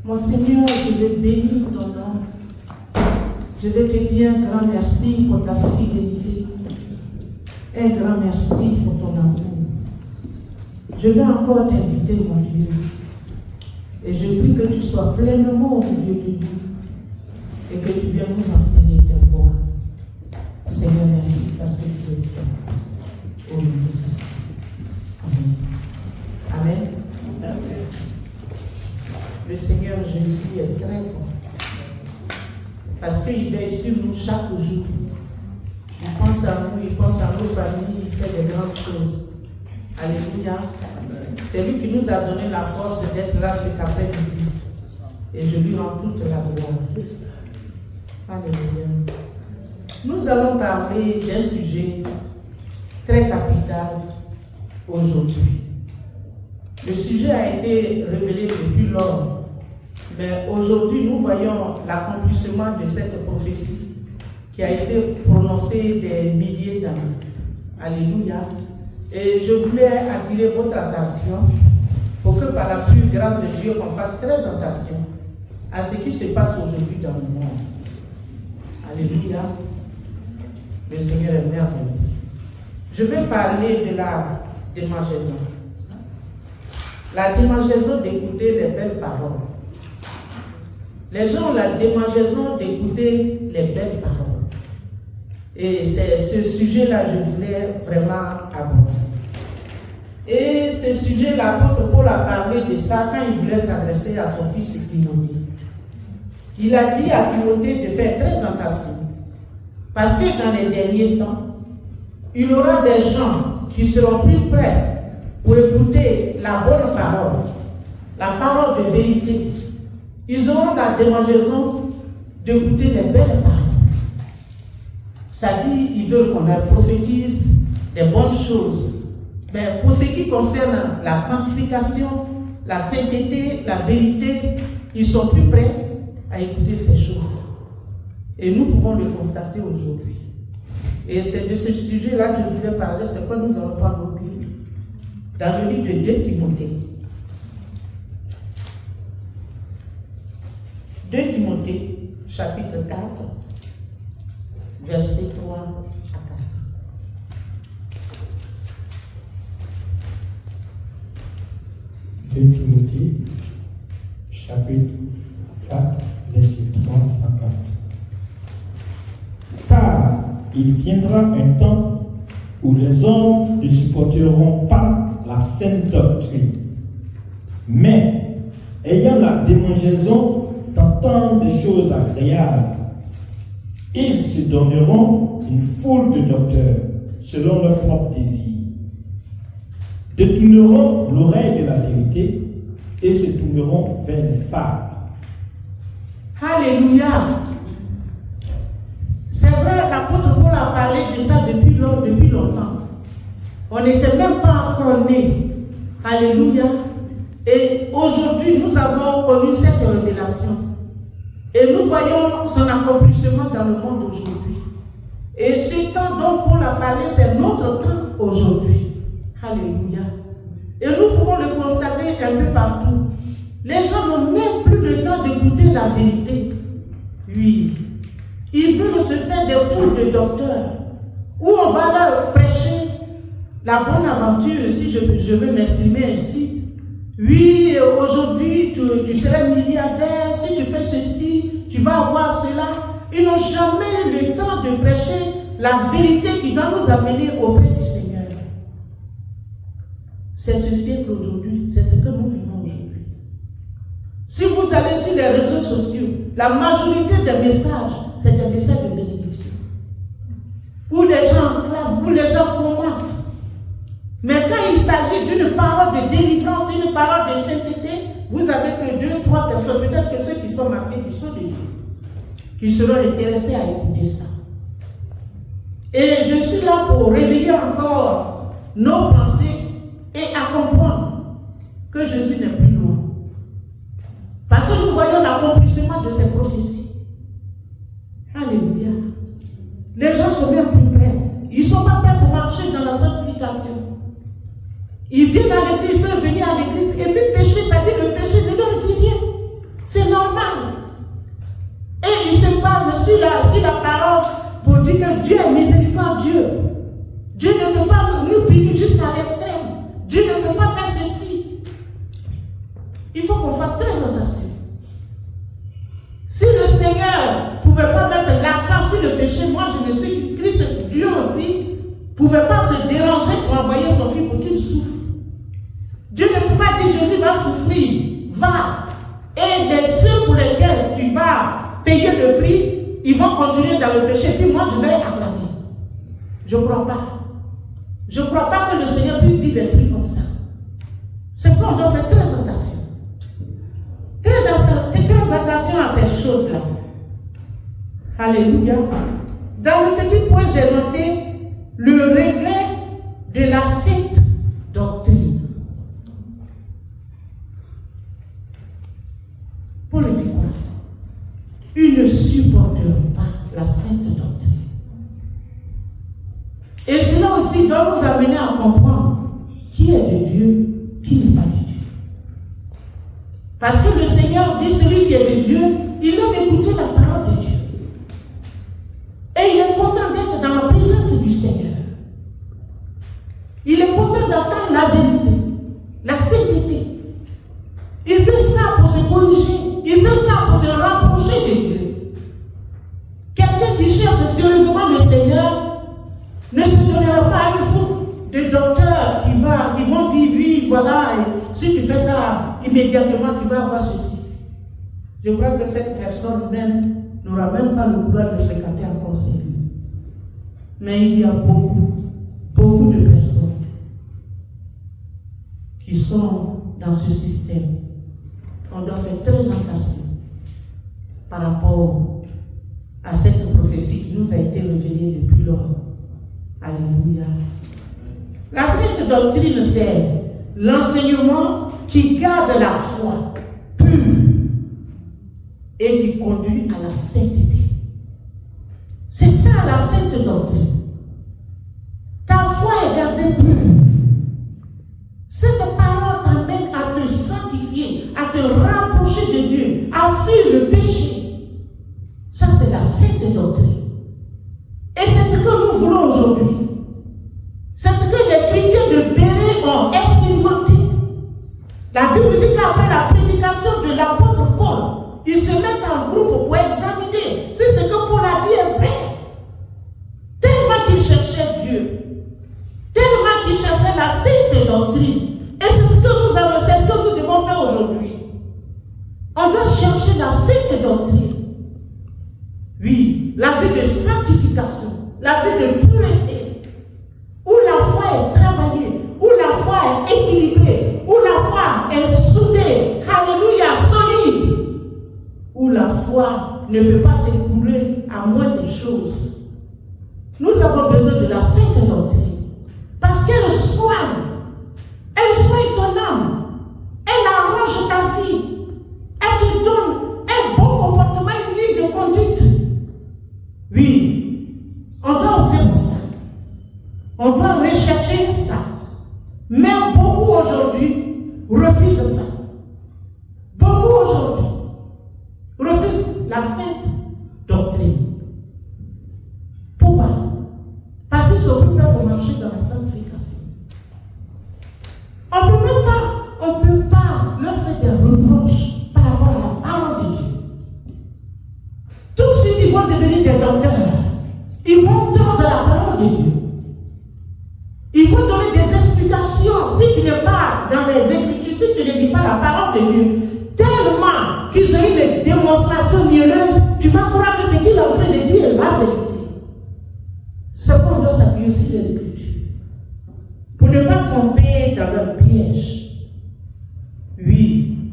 Mon Seigneur, je vais bénir ton nom. Je vais te dire un grand merci pour ta fidélité. Un grand merci pour ton amour. Je vais encore t'inviter, mon Dieu. Et je prie que tu sois pleinement au milieu de nous et que tu viennes nous enseigner ta voix. Seigneur, merci parce que tu es fait. Au nom de Jésus. Amen. Amen. Amen. Le Seigneur Jésus est très bon. Parce qu'il veille sur nous chaque jour. Il pense à nous, il pense à nos familles, il fait des grandes choses. Alléluia. C'est lui qui nous a donné la force d'être là cet après-midi. Et je lui rends toute la gloire. Alléluia. Nous allons parler d'un sujet très capital aujourd'hui. Le sujet a été révélé depuis lors. Mais aujourd'hui, nous voyons l'accomplissement de cette prophétie qui a été prononcée des milliers d'années. Alléluia. Et je voulais attirer votre attention pour que par la plus grâce de Dieu, on fasse très attention à ce qui se passe aujourd'hui dans le monde. Alléluia. Le Seigneur est merveilleux. Je vais parler de la démangeaison. La démangeaison d'écouter les belles paroles. Les gens ont la démangeaison d'écouter les belles paroles. Et c'est ce sujet-là que je voulais vraiment aborder. Et ce sujet, l'apôtre Paul a parlé de ça quand il voulait s'adresser à son fils Timothée. Il a dit à Timothée de faire très attention. Parce que dans les derniers temps, il y aura des gens qui seront plus prêts pour écouter la bonne parole, la parole de vérité. Ils auront la démangeaison d'écouter les belles paroles. Ça dit, ils veulent qu'on leur prophétise des bonnes choses. Mais pour ce qui concerne la sanctification, la sainteté, la vérité, ils sont plus prêts à écouter ces choses-là. Et nous pouvons le constater aujourd'hui. Et c'est de ce sujet-là que je voulais parler, c'est quoi nous allons prendre nos Bibles. Dans le livre de 2 Timothée. 2 Timothée, chapitre 4, versets 3 à 4. Timothée, chapitre 4, verset 3 à 4. Car il viendra un temps où les hommes ne supporteront pas la saine doctrine, mais ayant la démangeaison d'entendre des choses agréables, ils se donneront une foule de docteurs selon leur propre désir, détourneront l'oreille de la vérité et se tourneront vers les fables. Alléluia. C'est vrai, l'apôtre Paul a parlé de ça depuis longtemps. On n'était même pas encore nés. Alléluia. Et aujourd'hui, nous avons connu cette révélation. Et nous voyons son accomplissement dans le monde aujourd'hui. Et ce temps dont Paul a parlé, c'est notre temps aujourd'hui. Alléluia. Et nous pouvons le constater un peu partout. Les gens n'ont même plus le temps d'écouter la vérité. Oui. Ils veulent se faire des foules de docteurs. Où on va leur prêcher la bonne aventure, si je veux m'exprimer ainsi. Oui, aujourd'hui, tu seras milliardaire, si tu fais ceci, tu vas avoir cela. Ils n'ont jamais eu le temps de prêcher la vérité qui doit nous amener auprès du Seigneur. C'est ce siècle aujourd'hui, c'est ce que nous vivons aujourd'hui. Si vous allez sur les réseaux sociaux, la majorité des messages, c'est des messages de bénédiction. Où les gens clament, où les gens commentent. Mais quand il s'agit d'une parole de délivrance, d'une parole de sainteté, vous avez que 2, 3 personnes, peut-être que ceux qui sont marqués du sceau de Dieu, qui seront intéressés à écouter ça. Et je suis là pour réveiller encore nos pensées et à comprendre que Jésus n'est plus loin. Parce que nous voyons l'accomplissement de ces prophéties. Alléluia. Les gens sont bien plus prêts. Ils ne sont pas prêts pour marcher dans la sanctification. Ils viennent à l'église, ils peuvent venir à l'église et puis pécher, ça dit le péché ne leur dit rien. C'est pour dire que Dieu est miséricordieux. Dieu ne peut pas nous punir jusqu'à l'extrême. Dieu ne peut pas faire ceci. Il faut qu'on fasse très attention. Si le Seigneur ne pouvait pas mettre l'accent sur le péché, moi je ne sais que Christ, Dieu aussi, ne pouvait pas se déranger pour envoyer son fils pour qu'il souffre. Dieu ne peut pas dire Jésus va souffrir, va. Et les ceux pour lesquels tu vas payer le prix, ils vont continuer dans le péché, puis moi je vais acclamer. Je ne crois pas. Je ne crois pas que le Seigneur puisse dire des trucs comme ça. C'est pourquoi on doit faire très attention. Très attention à ces choses-là. Alléluia. Dans le petit point, j'ai noté le regret de la sainte doctrine. Paul dit quoi? Ils ne supporteront pas la sainte doctrine. Et cela aussi doit nous amener à comprendre qui est de Dieu, qui n'est pas de Dieu. Parce que le Seigneur dit, celui qui est de Dieu, il aime écouter la parole de Dieu. Et il est content d'être dans la présence du Seigneur. Il est content d'entendre la vérité, la sainteté. Il veut ça pour se corriger. Il veut ça pour se rapprocher de Dieu. Quelqu'un qui cherche sérieusement le Seigneur ne se donnera pas à une foule de docteurs qui vont dire, oui, voilà, et si tu fais ça, immédiatement tu vas avoir ceci. Je crois que cette personne même n'aura même pas le pouvoir de fréquenter un conseil. Mais il y a beaucoup de personnes qui sont dans ce système. On doit faire très attention par rapport à cette prophétie qui nous a été révélée depuis lors. Alléluia. La sainte doctrine, c'est l'enseignement qui garde la foi pure et qui conduit à la sainteté. C'est ça la sainte doctrine. Ta foi est gardée pure. Cette parole t'amène à te sanctifier, à te rapprocher de Dieu, à fuir le péché. Ça, c'est la sainte doctrine. Et c'est ce que nous voulons aujourd'hui. C'est ce que les chrétiens de Béret ont expérimenté. La Bible dit qu'après la prédication de l'apôtre Paul, ils se mettent en groupe pour examiner si ce que Paul a dit est vrai. Tellement qu'ils cherchaient Dieu, tellement qu'ils cherchaient la sainte doctrine. Et c'est ce que nous avons, c'est ce que nous devons faire aujourd'hui. On doit chercher la sainte doctrine. Oui, la vie de sanctification, la vie de pureté, où la foi est travaillée, où la foi est équilibrée, où la foi est soudée, alléluia, solide, où la foi ne peut pas s'écouler à moins de choses. Nous avons besoin de la sainte doctrine, parce qu'elle soigne ton âme, elle arrange ta vie, elle te donne un bon comportement, une ligne de conduite. Oui, on doit opter pour ça. On doit rechercher ça. Mais beaucoup aujourd'hui refusent ça. Beaucoup aujourd'hui refusent la sainte doctrine. Pourquoi? Parce qu'ils sont plus prêts pour marcher dans la sanctification. On ne peut pas leur faire des reproches par rapport à la parole de Dieu. Tout de suite, ils vont devenir des docteurs. Ils vont tordre la parole de Dieu. Ils vont donner des explications. Si tu n'es pas dans les Écritures, si tu ne dis pas la parole de Dieu, tellement qu'ils ont eu des démonstrations mieleuses, tu vas croire que ce qu'il est en train de dire est la vérité. Cependant, on doit s'appuyer aussi les Écritures. Pour ne pas tomber dans leur piège. Oui,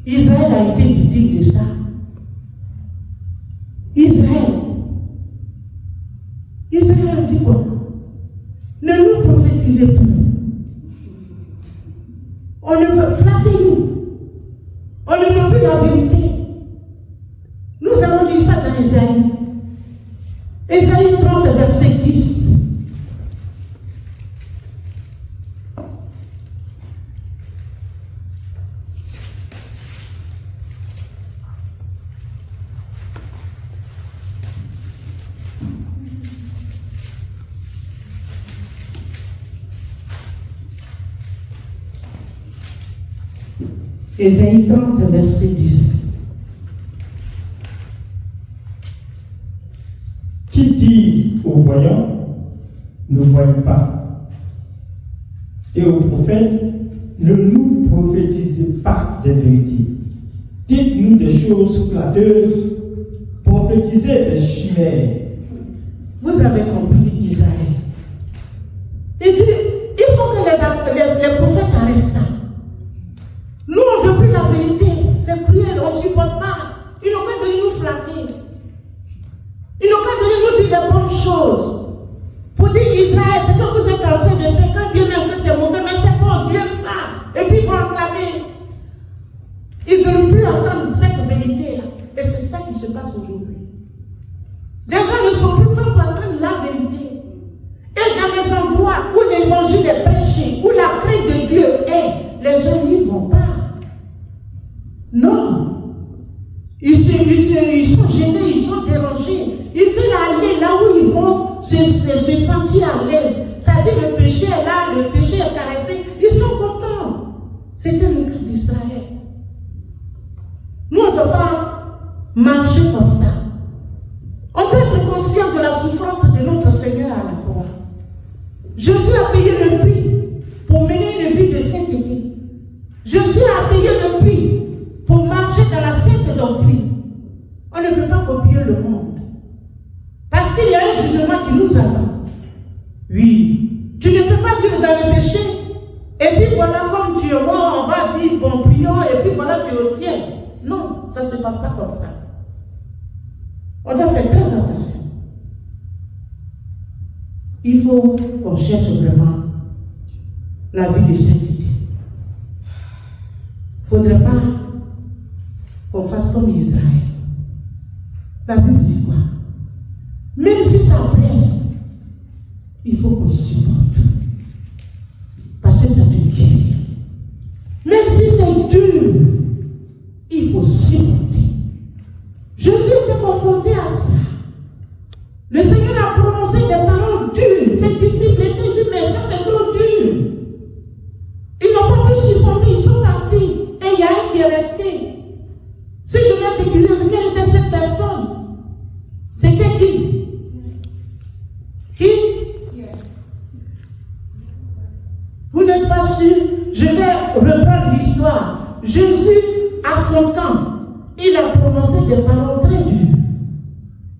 Israël a été victime de ça. Israël dit quoi? Ne nous prophétisez plus. On ne veut flatter nous. On ne veut plus la vérité. Nous avons dit ça dans Ésaïe. Ésaïe 30, verset 10. Ésaïe 30, verset 10. Qui disent aux voyants, ne voyez pas. Et aux prophètes, ne nous prophétisez pas des vérités. Dites-nous des choses flatteuses, prophétisez des chimères. Vous avez compris Israël. Il dit, il faut que les prophètes arrêtent ça. Nous, on ne veut plus la vérité. C'est cruel, on ne supporte pas. Ils n'ont qu'à venir nous flatter. Ils n'ont qu'à venir nous dire des bonnes choses. Pour dire Israël, ce que vous êtes en train de faire, quand bien même que c'est mauvais, mais c'est bon, bien ça. Et puis ils vont acclamer. Ils ne veulent plus entendre cette vérité-là. Et c'est ça qui se passe aujourd'hui. Les gens ne sont plus prêts pour entendre la vérité. Et dans les endroits où l'évangile est prêché, où la crainte de Dieu est, les gens n'y vont pas. Non. Ils sont gênés, ils sont dérangés. Ils veulent aller là où ils vont se sentir à l'aise. C'est-à-dire le péché est là, le péché est caressé. Ils sont contents. C'était le cas d'Israël. Nous, on ne doit pas marcher comme ça. On doit être conscient de la souffrance de notre Seigneur à la croix. Jésus a payé le prix pour mener une vie de sainteté. Jésus a payé le prix pour marcher dans la sainte doctrine. On ne peut pas copier le monde. Parce qu'il y a un jugement qui nous attend. Oui. Tu ne peux pas vivre dans le péché. Et puis voilà, comme tu es mort, on va dire bon, prions, et puis voilà, tu es au ciel. Non, ça ne se passe pas comme ça. On doit faire très attention. Il faut qu'on cherche vraiment la vie de sainteté. Il ne faudrait pas qu'on fasse comme Israël. La Bible dit quoi? Même si ça presse, il faut qu'on supporte. Parce que ça te guérit. Même si c'est dur, il faut supporter. Jésus était confronté à ça. Le Seigneur a prononcé des paroles dures. Ses disciples étaient durs, mais ça c'est trop dur. Ils n'ont pas pu supporter, ils sont partis. Et il y a un qui est resté. Si je vais te guérir, quelle était cette personne? C'était qui? Qui? Vous n'êtes pas sûr? Je vais reprendre l'histoire. Jésus, à son temps, il a prononcé des paroles très dures.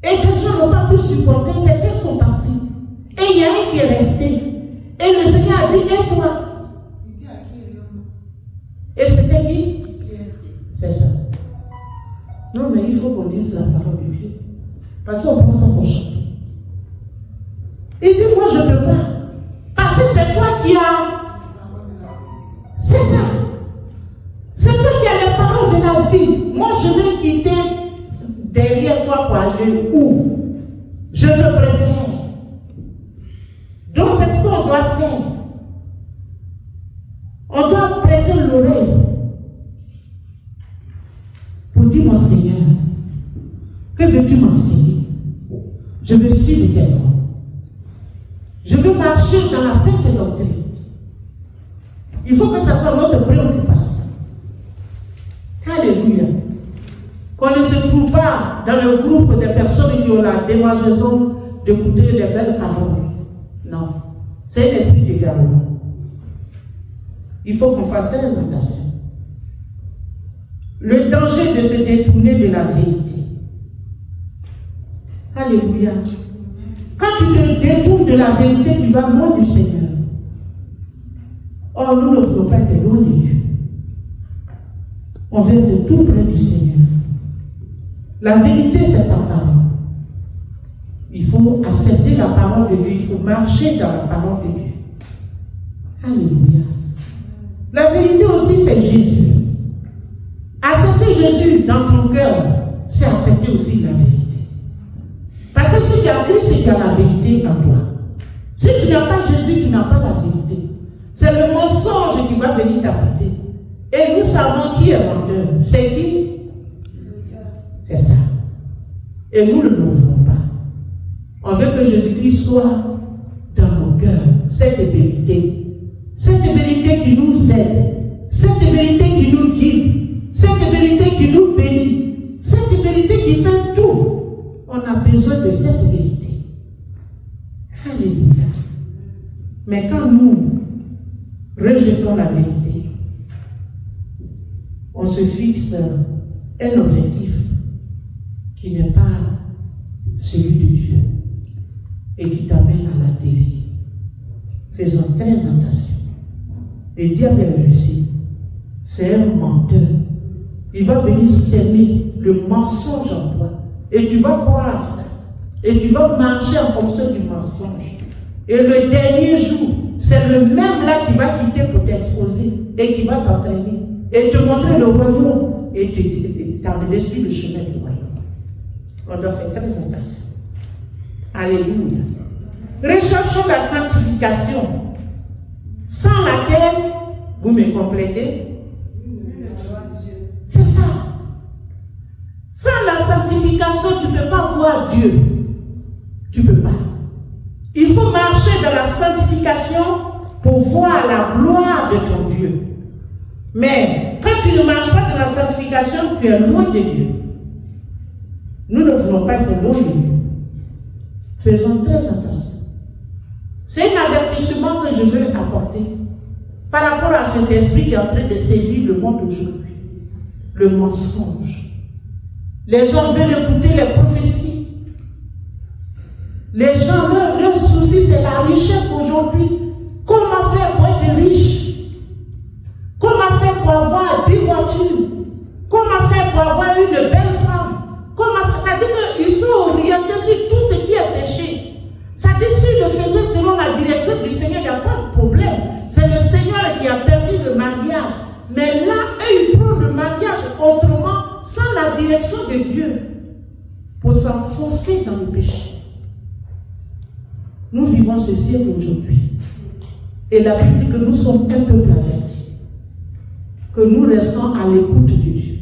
Et les gens n'ont pas pu supporter, c'était son parti. Et il y a un qui est resté. Et le Seigneur a dit, et toi? Et c'était qui? C'est ça. Non, mais il faut qu'on dise la parole de Dieu. Parce qu'on prend ça pour chanter. Il dit, moi je ne peux pas. Parce que c'est toi qui as. C'est ça. C'est toi qui as les paroles de la vie. Moi je vais quitter derrière toi pour aller où? Je te préfère. Donc c'est ce qu'on doit faire. On doit prêter l'oreille pour dire, mon Seigneur, que veux-tu m'enseigner? Je veux suivre tes voies. Je veux marcher dans la sainte doctrine. Il faut que ça soit notre préoccupation. Alléluia. Qu'on ne se trouve pas dans le groupe des personnes qui ont la démangeaison d'écouter les belles paroles. Non. C'est un esprit d'égarement. Il faut qu'on fasse très attention. Le danger de se détourner de la vérité. Alléluia. Quand tu te détournes de la vérité, tu vas loin du Seigneur. Or, nous ne voulons pas être loin de Dieu. On veut être tout près du Seigneur. La vérité, c'est sa parole. Il faut accepter la parole de Dieu. Il faut marcher dans la parole de Dieu. Alléluia. La vérité aussi, c'est Jésus. Accepter Jésus dans ton cœur, c'est accepter aussi la vérité. Parce que si tu as Christ, c'est qu'il y a la vérité en toi. Si tu n'as pas Jésus, tu n'as pas la vérité. C'est le mensonge qui va venir t'habiter. Et nous savons qui est menteur. C'est qui? C'est ça. Et nous ne le voulons pas. On veut que Jésus-Christ soit dans nos cœurs. Cette vérité. Cette vérité qui nous aide. Cette vérité qui nous guide. vérité qui fait tout. On a besoin de cette vérité. Alléluia. Mais quand nous rejetons la vérité, on se fixe un objectif qui n'est pas celui de Dieu et qui t'amène à la dérive. Faisons très attention. Le diable est réussi. C'est un menteur. Il va venir s'aimer le mensonge en toi. Et tu vas croire à ça. Et tu vas marcher en fonction du mensonge. Et le dernier jour, c'est le même là qui va quitter pour t'exposer et qui va t'entraîner et te montrer le royaume et t'enlever sur le chemin du royaume. On doit faire très attention. Alléluia. Recherchons la sanctification, sans laquelle, vous me complétez? C'est ça. Sans la sanctification, tu ne peux pas voir Dieu. Tu ne peux pas. Il faut marcher dans la sanctification pour voir la gloire de ton Dieu. Mais quand tu ne marches pas dans la sanctification, tu es loin de Dieu. Nous ne voulons pas être loin de Dieu. Faisons très attention. C'est un avertissement que je veux apporter par rapport à cet esprit qui est en train de sévir le monde aujourd'hui. Le mensonge. Les gens veulent écouter les prophéties. Les gens, leur souci, c'est la richesse aujourd'hui. Comment faire pour être riche? Comment faire pour avoir 10 voitures? Comment faire pour avoir une belle femme? Ça dit qu'ils sont orientés sur tout ce qui est péché. Ça dit s'ils le faisaient selon la direction du Seigneur, il n'y a pas de problème. C'est le Seigneur qui a permis le mariage. Mais là, eux, ils prennent le mariage autrement, sans la direction de Dieu, pour s'enfoncer dans le péché. Nous vivons ce siècle aujourd'hui. Et la Bible dit que nous sommes un peuple averti. Que nous restons à l'écoute de Dieu,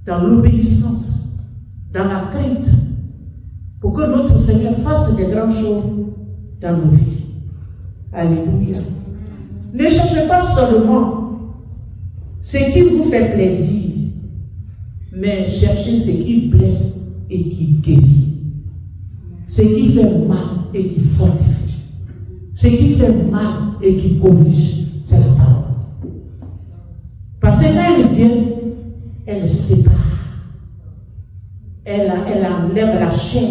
dans l'obéissance, dans la crainte, pour que notre Seigneur fasse des grandes choses dans nos vies. Alléluia. Ne cherchez pas seulement ce qui vous fait plaisir, mais cherchez ce qui blesse et qui guérit. Ce qui fait mal et qui fortifie. Ce qui fait mal et qui corrige, c'est la parole. Parce que quand elle vient, elle sépare. Elle enlève la chair.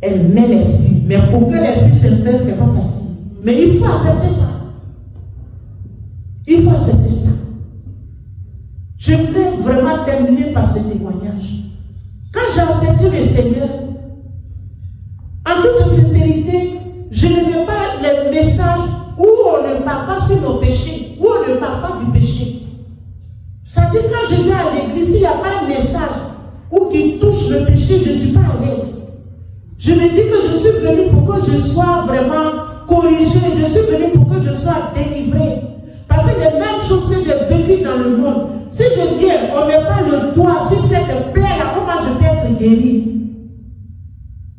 Elle met l'esprit. Mais pour que l'esprit s'installe, ce n'est pas facile. Mais il faut accepter ça. Il faut accepter ça. Je voulais vraiment terminer par ce témoignage. Quand j'ai accepté le Seigneur, en toute sincérité, je ne mets pas les messages où on ne parle pas sur nos péchés, où on ne parle pas du péché. Ça dit quand je vais à l'église, il n'y a pas un message où qui touche le péché, je ne suis pas à l'aise. Je me dis que je suis venu pour que je sois vraiment corrigé, je suis venu pour que je sois délivré. Parce que les mêmes choses que j'ai vécues dans le monde, si je viens, on ne met pas le doigt sur cette plaie-là, comment je peux être guéri?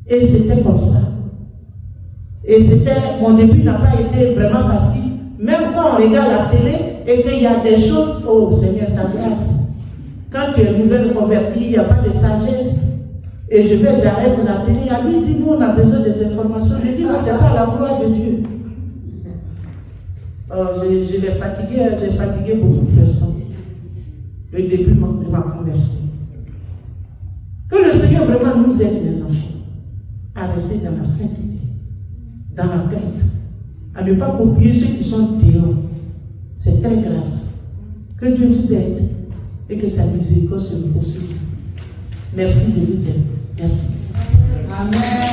Et c'était comme ça. Et mon début n'a pas été vraiment facile. Même quand on regarde la télé et qu'il y a des choses, oh Seigneur, ta grâce. Quand tu es nouvelle convertie, il n'y a pas de sagesse. Et j'arrête la télé. À lui, dit, nous, on a besoin des informations. Je dis, ce n'est pas la gloire de Dieu. Je l'ai fatigué, j'ai fatigué beaucoup de personnes. Le début de ma conversion. Que le Seigneur vraiment nous aide, les enfants, à rester dans la sainteté, dans la crainte, à ne pas copier ceux qui sont dehors. C'est très grave. Que Dieu vous aide et que sa miséricorde se vous poursuive. Merci de nous aider. Merci. Amen.